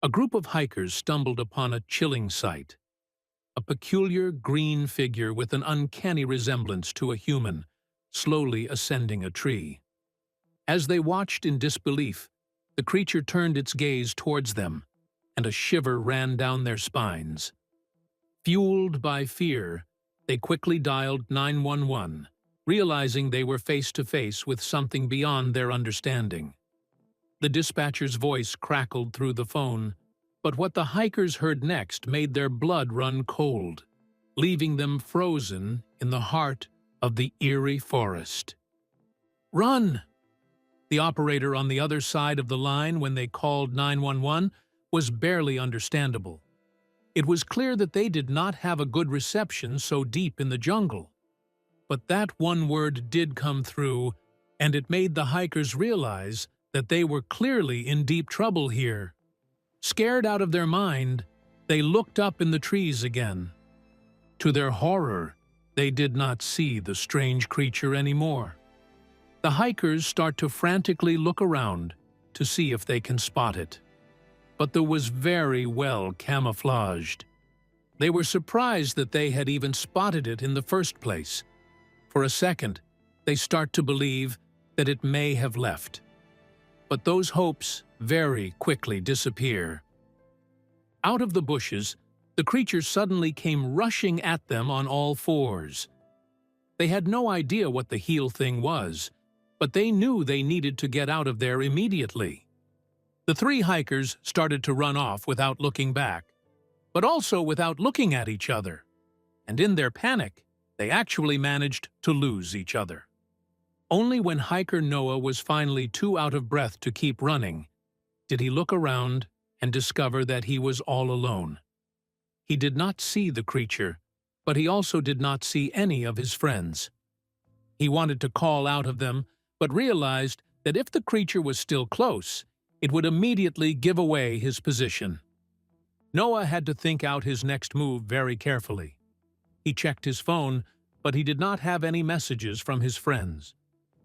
A group of hikers stumbled upon a chilling sight. A peculiar green figure with an uncanny resemblance to a human, slowly ascending a tree. As they watched in disbelief, the creature turned its gaze towards them, and a shiver ran down their spines. Fueled by fear, they quickly dialed 911, realizing they were face to face with something beyond their understanding. The dispatcher's voice crackled through the phone, but what the hikers heard next made their blood run cold, leaving them frozen in the heart of the eerie forest. "Run!" The operator on the other side of the line when they called 911 was barely understandable. It was clear that they did not have a good reception so deep in the jungle. But that one word did come through, and it made the hikers realize that they were clearly in deep trouble here. Scared out of their mind, they looked up in the trees again. To their horror, they did not see the strange creature anymore. The hikers start to frantically look around to see if they can spot it. But it was very well camouflaged. They were surprised that they had even spotted it in the first place. For a second, they start to believe that it may have left. But those hopes very quickly disappear. Out of the bushes, the creature suddenly came rushing at them on all fours. They had no idea what the heel thing was, but they knew they needed to get out of there immediately. The three hikers started to run off without looking back, but also without looking at each other. And in their panic, they actually managed to lose each other. Only when hiker Noah was finally too out of breath to keep running did he look around and discover that he was all alone. He did not see the creature, but he also did not see any of his friends. He wanted to call out of them, but realized that if the creature was still close, it would immediately give away his position. Noah had to think out his next move very carefully. He checked his phone, but he did not have any messages from his friends.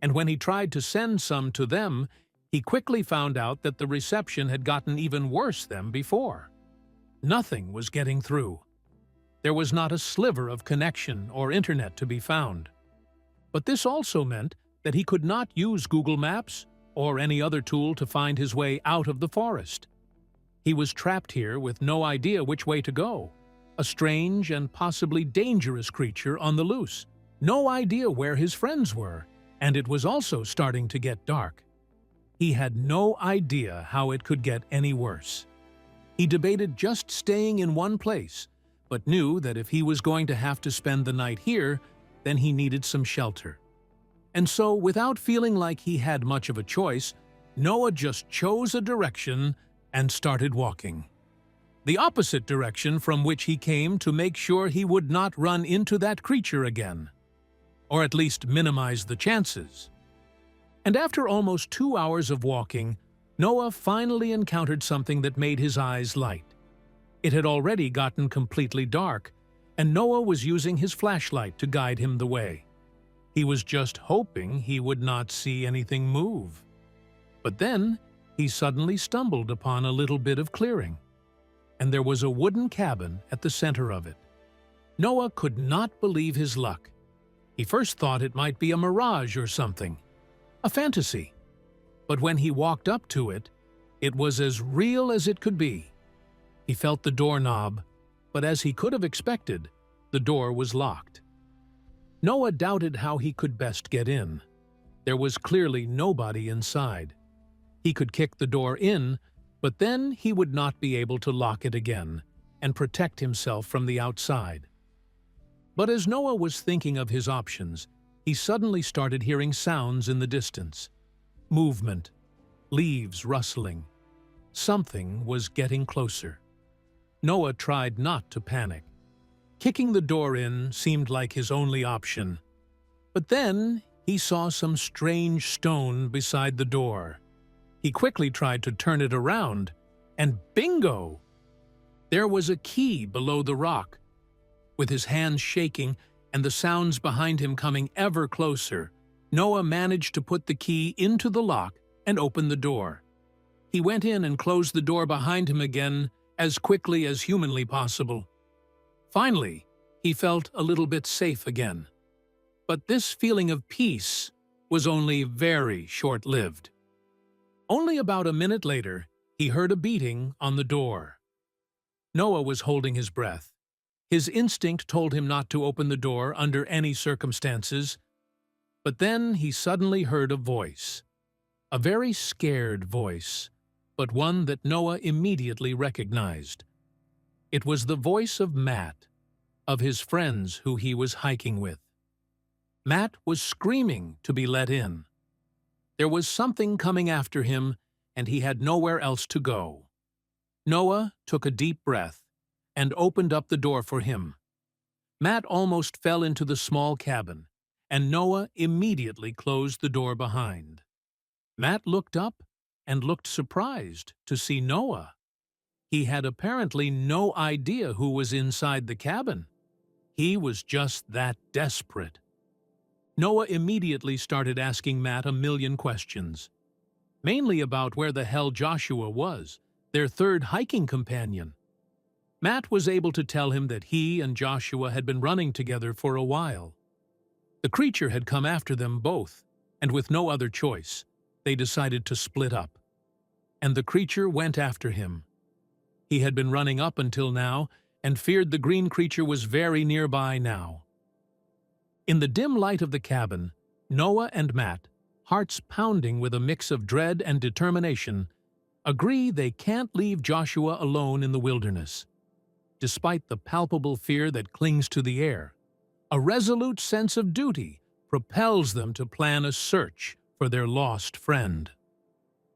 And when he tried to send some to them, he quickly found out that the reception had gotten even worse than before. Nothing was getting through. There was not a sliver of connection or internet to be found. But this also meant that he could not use Google Maps or any other tool to find his way out of the forest. He was trapped here with no idea which way to go. A strange and possibly dangerous creature on the loose. No idea where his friends were, and it was also starting to get dark. He had no idea how it could get any worse. He debated just staying in one place, but knew that if he was going to have to spend the night here, then he needed some shelter. And so, without feeling like he had much of a choice, Noah just chose a direction and started walking. The opposite direction from which he came to make sure he would not run into that creature again, or at least minimize the chances. And after almost 2 hours of walking, Noah finally encountered something that made his eyes light. It had already gotten completely dark, and Noah was using his flashlight to guide him the way. He was just hoping he would not see anything move. But then, he suddenly stumbled upon a little bit of clearing, and there was a wooden cabin at the center of it. Noah could not believe his luck. He first thought it might be a mirage or something, a fantasy. But when he walked up to it, it was as real as it could be. He felt the doorknob, but as he could have expected, the door was locked. Noah doubted how he could best get in. There was clearly nobody inside. He could kick the door in, but then he would not be able to lock it again and protect himself from the outside. But as Noah was thinking of his options, he suddenly started hearing sounds in the distance. Movement, leaves rustling. Something was getting closer. Noah tried not to panic. Kicking the door in seemed like his only option. But then he saw some strange stone beside the door. He quickly tried to turn it around, and bingo! There was a key below the rock. With his hands shaking and the sounds behind him coming ever closer, Noah managed to put the key into the lock and open the door. He went in and closed the door behind him again as quickly as humanly possible. Finally, he felt a little bit safe again. But this feeling of peace was only very short-lived. Only about a minute later, he heard a beating on the door. Noah was holding his breath. His instinct told him not to open the door under any circumstances. But then he suddenly heard a voice. A very scared voice, but one that Noah immediately recognized. It was the voice of Matt, of his friends who he was hiking with. Matt was screaming to be let in. There was something coming after him, and he had nowhere else to go. Noah took a deep breath and opened up the door for him. Matt almost fell into the small cabin, and Noah immediately closed the door behind. Matt looked up and looked surprised to see Noah. He had apparently no idea who was inside the cabin. He was just that desperate. Noah immediately started asking Matt a million questions, mainly about where the hell Joshua was, their third hiking companion. Matt was able to tell him that he and Joshua had been running together for a while. The creature had come after them both, and with no other choice, they decided to split up. And the creature went after him. He had been running up until now, and feared the green creature was very nearby now. In the dim light of the cabin, Noah and Matt, hearts pounding with a mix of dread and determination, agree they can't leave Joshua alone in the wilderness. Despite the palpable fear that clings to the air, a resolute sense of duty propels them to plan a search for their lost friend.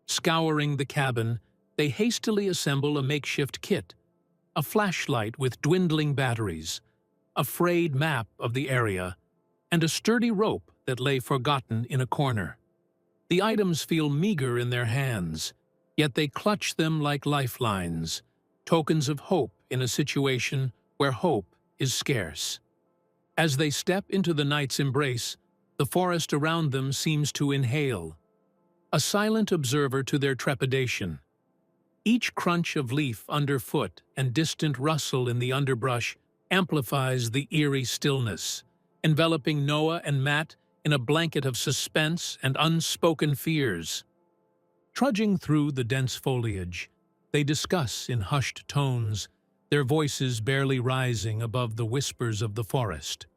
Scouring the cabin, they hastily assemble a makeshift kit, a flashlight with dwindling batteries, a frayed map of the area, and a sturdy rope that lay forgotten in a corner. The items feel meager in their hands, yet they clutch them like lifelines, tokens of hope in a situation where hope is scarce. As they step into the night's embrace, the forest around them seems to inhale, a silent observer to their trepidation. Each crunch of leaf underfoot and distant rustle in the underbrush amplifies the eerie stillness, enveloping Noah and Matt in a blanket of suspense and unspoken fears. Trudging through the dense foliage, they discuss in hushed tones, their voices barely rising above the whispers of the forest.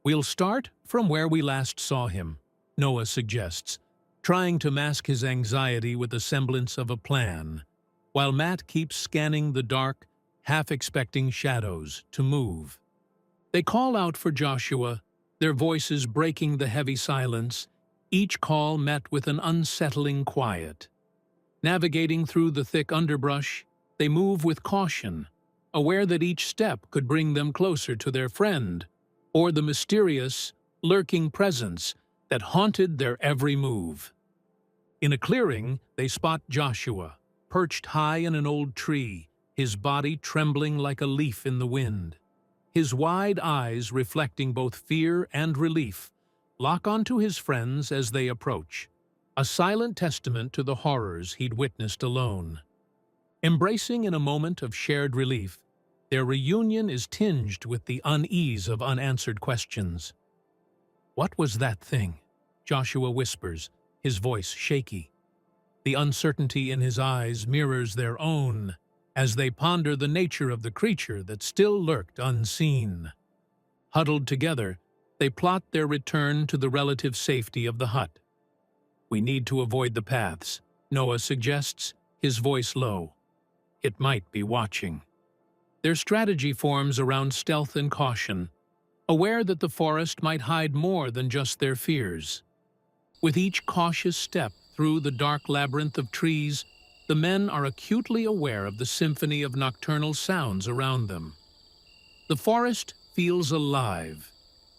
"We'll start from where we last saw him," Noah suggests, trying to mask his anxiety with a semblance of a plan, while Matt keeps scanning the dark, half-expecting shadows to move. They call out for Joshua, their voices breaking the heavy silence, each call met with an unsettling quiet. Navigating through the thick underbrush, they move with caution, aware that each step could bring them closer to their friend, or the mysterious, lurking presence that haunted their every move. In a clearing, they spot Joshua, perched high in an old tree, his body trembling like a leaf in the wind. His wide eyes, reflecting both fear and relief, lock onto his friends as they approach, a silent testament to the horrors he'd witnessed alone. Embracing in a moment of shared relief, their reunion is tinged with the unease of unanswered questions. "What was that thing?" Joshua whispers, his voice shaky. The uncertainty in his eyes mirrors their own, as they ponder the nature of the creature that still lurked unseen. Huddled together, they plot their return to the relative safety of the hut. "We need to avoid the paths," Noah suggests, his voice low. "It might be watching." Their strategy forms around stealth and caution, aware that the forest might hide more than just their fears. With each cautious step through the dark labyrinth of trees, the men are acutely aware of the symphony of nocturnal sounds around them. The forest feels alive,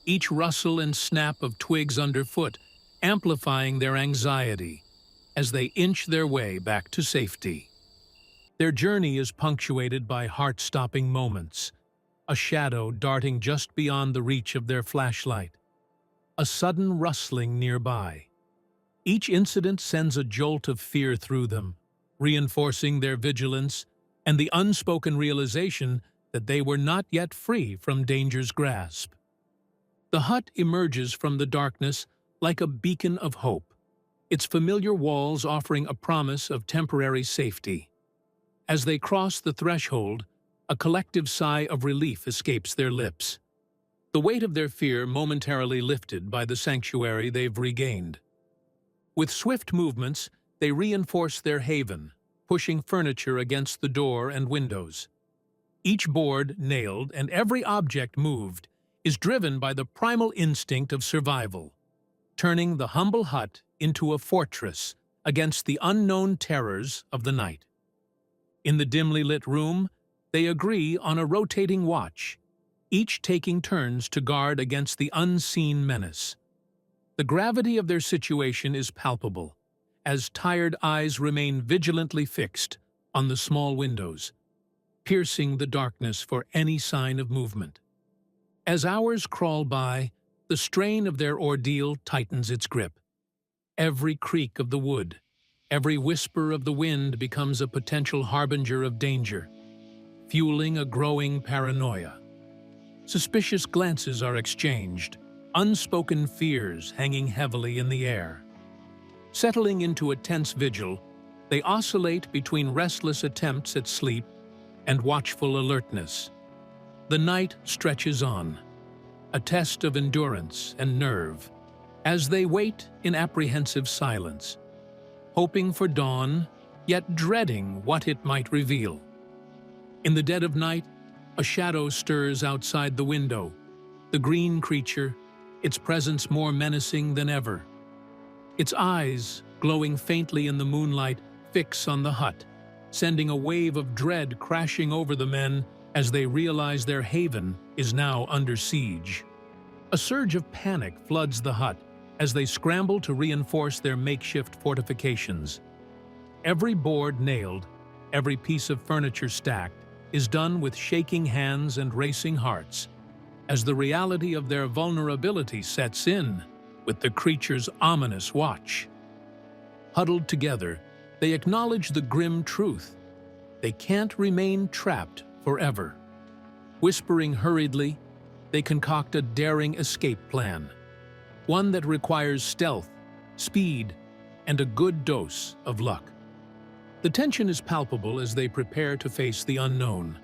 each rustle and snap of twigs underfoot amplifying their anxiety as they inch their way back to safety. Their journey is punctuated by heart-stopping moments, a shadow darting just beyond the reach of their flashlight, a sudden rustling nearby. Each incident sends a jolt of fear through them, reinforcing their vigilance and the unspoken realization that they were not yet free from danger's grasp. The hut emerges from the darkness like a beacon of hope, its familiar walls offering a promise of temporary safety. As they cross the threshold, a collective sigh of relief escapes their lips, the weight of their fear momentarily lifted by the sanctuary they've regained. With swift movements, they reinforce their haven, pushing furniture against the door and windows. Each board nailed and every object moved is driven by the primal instinct of survival, turning the humble hut into a fortress against the unknown terrors of the night. In the dimly lit room, they agree on a rotating watch, each taking turns to guard against the unseen menace. The gravity of their situation is palpable, as tired eyes remain vigilantly fixed on the small windows, piercing the darkness for any sign of movement. As hours crawl by, the strain of their ordeal tightens its grip. Every creak of the wood, every whisper of the wind becomes a potential harbinger of danger, fueling a growing paranoia. Suspicious glances are exchanged, unspoken fears hanging heavily in the air. Settling into a tense vigil, they oscillate between restless attempts at sleep and watchful alertness. The night stretches on, a test of endurance and nerve, as they wait in apprehensive silence, hoping for dawn, yet dreading what it might reveal. In the dead of night, a shadow stirs outside the window, the green creature, its presence more menacing than ever. Its eyes, glowing faintly in the moonlight, fix on the hut, sending a wave of dread crashing over the men as they realize their haven is now under siege. A surge of panic floods the hut as they scramble to reinforce their makeshift fortifications. Every board nailed, every piece of furniture stacked, is done with shaking hands and racing hearts, as the reality of their vulnerability sets in with the creature's ominous watch. Huddled together, they acknowledge the grim truth. They can't remain trapped forever. Whispering hurriedly, they concoct a daring escape plan, one that requires stealth, speed, and a good dose of luck. The tension is palpable as they prepare to face the unknown.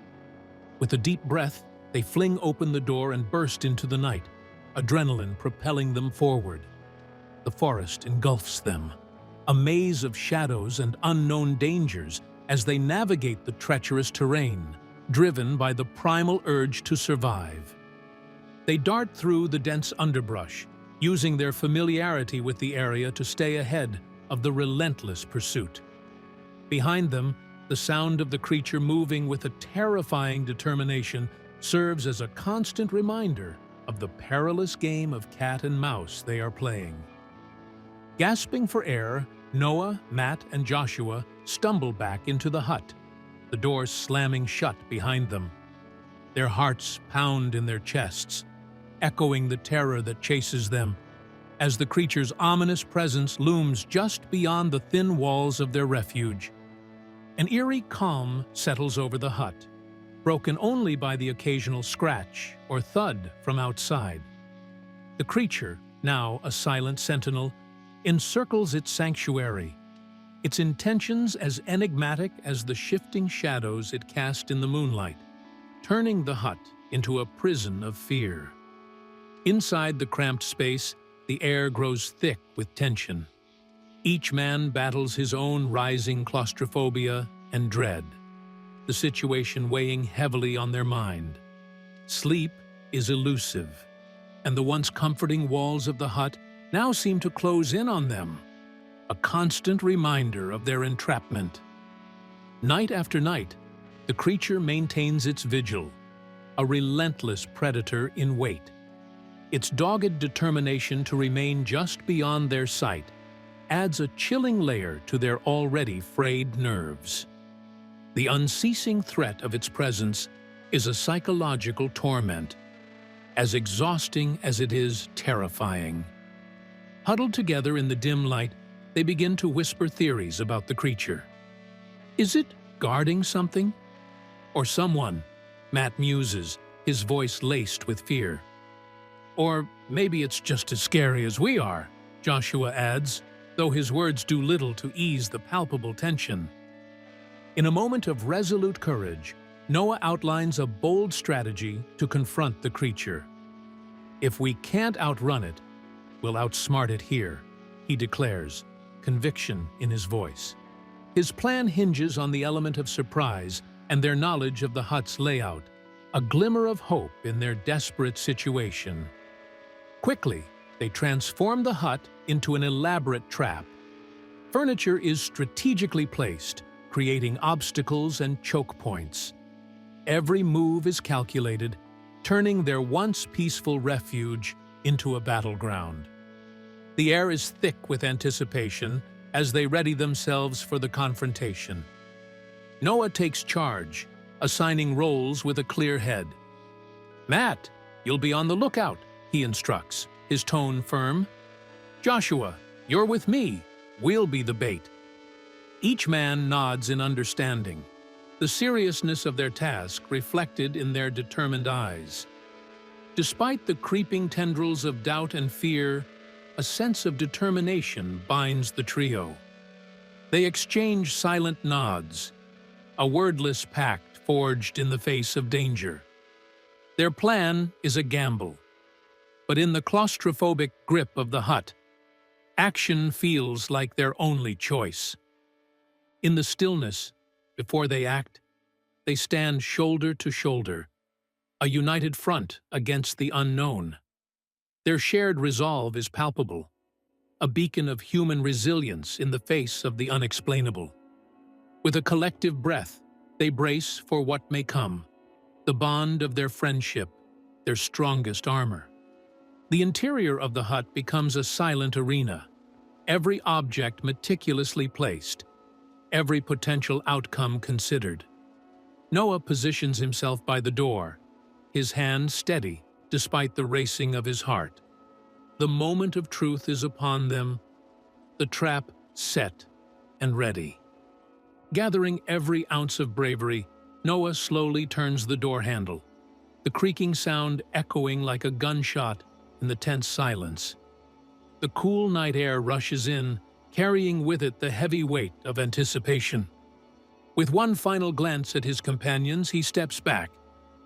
With a deep breath, they fling open the door and burst into the night, adrenaline propelling them forward. The forest engulfs them, a maze of shadows and unknown dangers as they navigate the treacherous terrain, driven by the primal urge to survive. They dart through the dense underbrush, using their familiarity with the area to stay ahead of the relentless pursuit. Behind them, the sound of the creature moving with a terrifying determination serves as a constant reminder of the perilous game of cat and mouse they are playing. Gasping for air, Noah, Matt, and Joshua stumble back into the hut, the door slamming shut behind them. Their hearts pound in their chests, echoing the terror that chases them, as the creature's ominous presence looms just beyond the thin walls of their refuge. An eerie calm settles over the hut, broken only by the occasional scratch or thud from outside. The creature, now a silent sentinel, encircles its sanctuary, its intentions as enigmatic as the shifting shadows it cast in the moonlight, turning the hut into a prison of fear. Inside the cramped space, the air grows thick with tension. Each man battles his own rising claustrophobia and dread, the situation weighing heavily on their mind. Sleep is elusive, and the once comforting walls of the hut now seem to close in on them, a constant reminder of their entrapment. Night after night, the creature maintains its vigil, a relentless predator in wait. Its dogged determination to remain just beyond their sight adds a chilling layer to their already frayed nerves. The unceasing threat of its presence is a psychological torment, as exhausting as it is terrifying. Huddled together in the dim light, they begin to whisper theories about the creature. Is it guarding something? Or someone? Matt muses, his voice laced with fear. Or maybe it's just as scary as we are, Joshua adds, though his words do little to ease the palpable tension. In a moment of resolute courage, Noah outlines a bold strategy to confront the creature. If we can't outrun it, we'll outsmart it here, he declares, conviction in his voice. His plan hinges on the element of surprise and their knowledge of the hut's layout, a glimmer of hope in their desperate situation. Quickly, they transform the hut into an elaborate trap. Furniture is strategically placed, creating obstacles and choke points. Every move is calculated, turning their once peaceful refuge into a battleground. The air is thick with anticipation as they ready themselves for the confrontation. Noah takes charge, assigning roles with a clear head. "Matt, you'll be on the lookout," he instructs, his tone firm. "Joshua, you're with me. We'll be the bait." Each man nods in understanding, the seriousness of their task reflected in their determined eyes. Despite the creeping tendrils of doubt and fear, a sense of determination binds the trio. They exchange silent nods, a wordless pact forged in the face of danger. Their plan is a gamble, but in the claustrophobic grip of the hut, action feels like their only choice. In the stillness, before they act, they stand shoulder to shoulder, a united front against the unknown. Their shared resolve is palpable, a beacon of human resilience in the face of the unexplainable. With a collective breath, they brace for what may come, the bond of their friendship, their strongest armor. The interior of the hut becomes a silent arena, every object meticulously placed, every potential outcome considered. Noah positions himself by the door, his hand steady despite the racing of his heart. The moment of truth is upon them, the trap set and ready. Gathering every ounce of bravery, Noah slowly turns the door handle, the creaking sound echoing like a gunshot in the tense silence. The cool night air rushes in, carrying with it the heavy weight of anticipation. With one final glance at his companions, he steps back,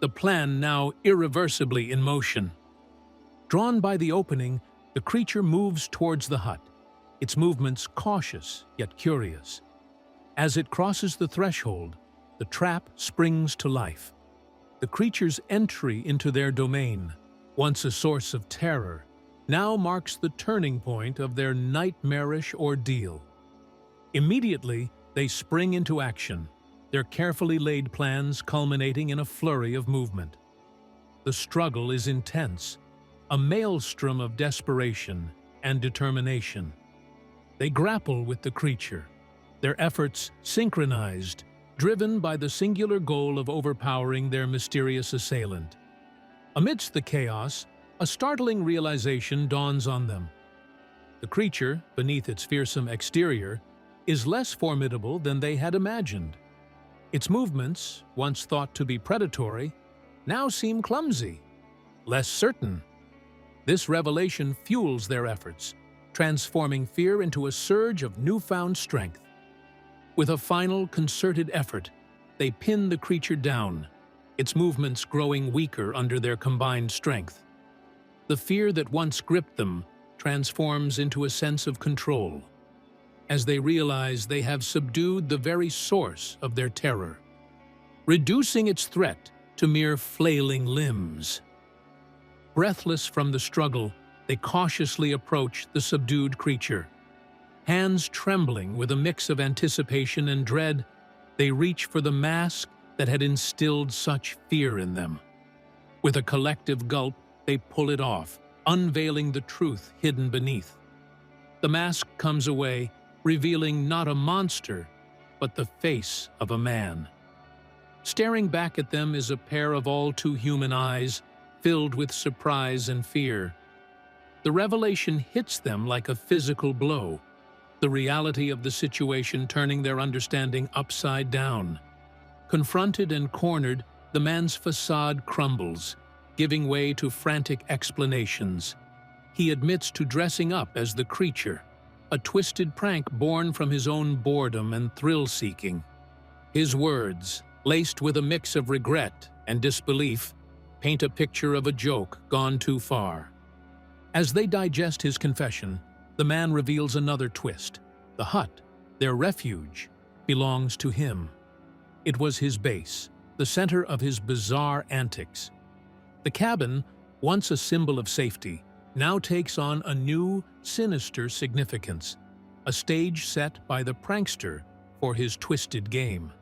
the plan now irreversibly in motion. Drawn by the opening, the creature moves towards the hut, its movements cautious yet curious. As it crosses the threshold, the trap springs to life. The creature's entry into their domain, once a source of terror, now marks the turning point of their nightmarish ordeal. Immediately, they spring into action, their carefully laid plans culminating in a flurry of movement. The struggle is intense, a maelstrom of desperation and determination. They grapple with the creature, their efforts synchronized, driven by the singular goal of overpowering their mysterious assailant. Amidst the chaos, a startling realization dawns on them. The creature, beneath its fearsome exterior, is less formidable than they had imagined. Its movements, once thought to be predatory, now seem clumsy, less certain. This revelation fuels their efforts, transforming fear into a surge of newfound strength. With a final concerted effort, they pin the creature down, its movements growing weaker under their combined strength. The fear that once gripped them transforms into a sense of control, as they realize they have subdued the very source of their terror, reducing its threat to mere flailing limbs. Breathless from the struggle, they cautiously approach the subdued creature. Hands trembling with a mix of anticipation and dread, they reach for the mask that had instilled such fear in them. With a collective gulp, they pull it off, unveiling the truth hidden beneath. The mask comes away, revealing not a monster, but the face of a man. Staring back at them is a pair of all too human eyes, filled with surprise and fear. The revelation hits them like a physical blow. the reality of the situation turning their understanding upside down. Confronted and cornered, the man's facade crumbles, giving way to frantic explanations. He admits to dressing up as the creature, a twisted prank born from his own boredom and thrill-seeking. His words, laced with a mix of regret and disbelief, paint a picture of a joke gone too far. As they digest his confession, the man reveals another twist. The hut, their refuge, belongs to him. It was his base, the center of his bizarre antics. The cabin, once a symbol of safety, now takes on a new, sinister significance, a stage set by the prankster for his twisted game.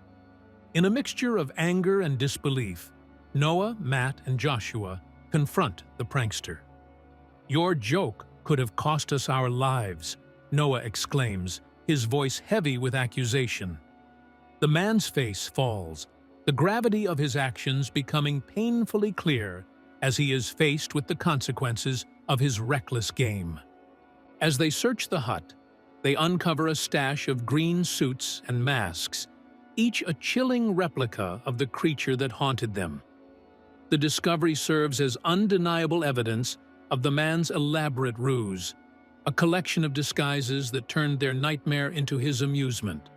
In a mixture of anger and disbelief, Noah, Matt, and Joshua confront the prankster. "Your joke could have cost us our lives," Noah exclaims, his voice heavy with accusation. The man's face falls, the gravity of his actions becoming painfully clear as he is faced with the consequences of his reckless game. As they search the hut, they uncover a stash of green suits and masks, each a chilling replica of the creature that haunted them. The discovery serves as undeniable evidence of the man's elaborate ruse, a collection of disguises that turned their nightmare into his amusement.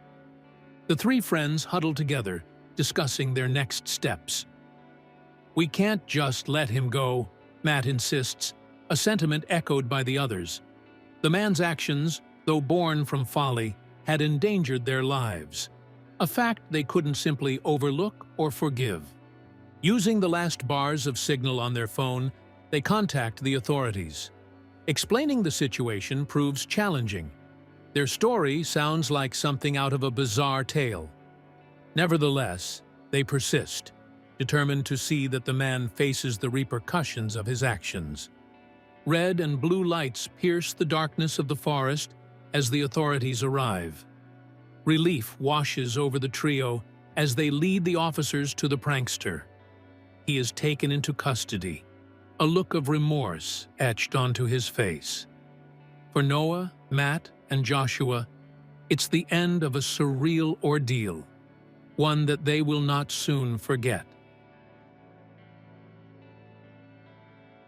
The three friends huddle together, discussing their next steps. "We can't just let him go," Matt insists, a sentiment echoed by the others. The man's actions, though born from folly, had endangered their lives, a fact they couldn't simply overlook or forgive. Using the last bars of signal on their phone, they contact the authorities. Explaining the situation proves challenging. Their story sounds like something out of a bizarre tale. Nevertheless, they persist, determined to see that the man faces the repercussions of his actions. Red and blue lights pierce the darkness of the forest as the authorities arrive. Relief washes over the trio as they lead the officers to the prankster. He is taken into custody, a look of remorse etched onto his face. For Noah, Matt, and Joshua, it's the end of a surreal ordeal, one that they will not soon forget.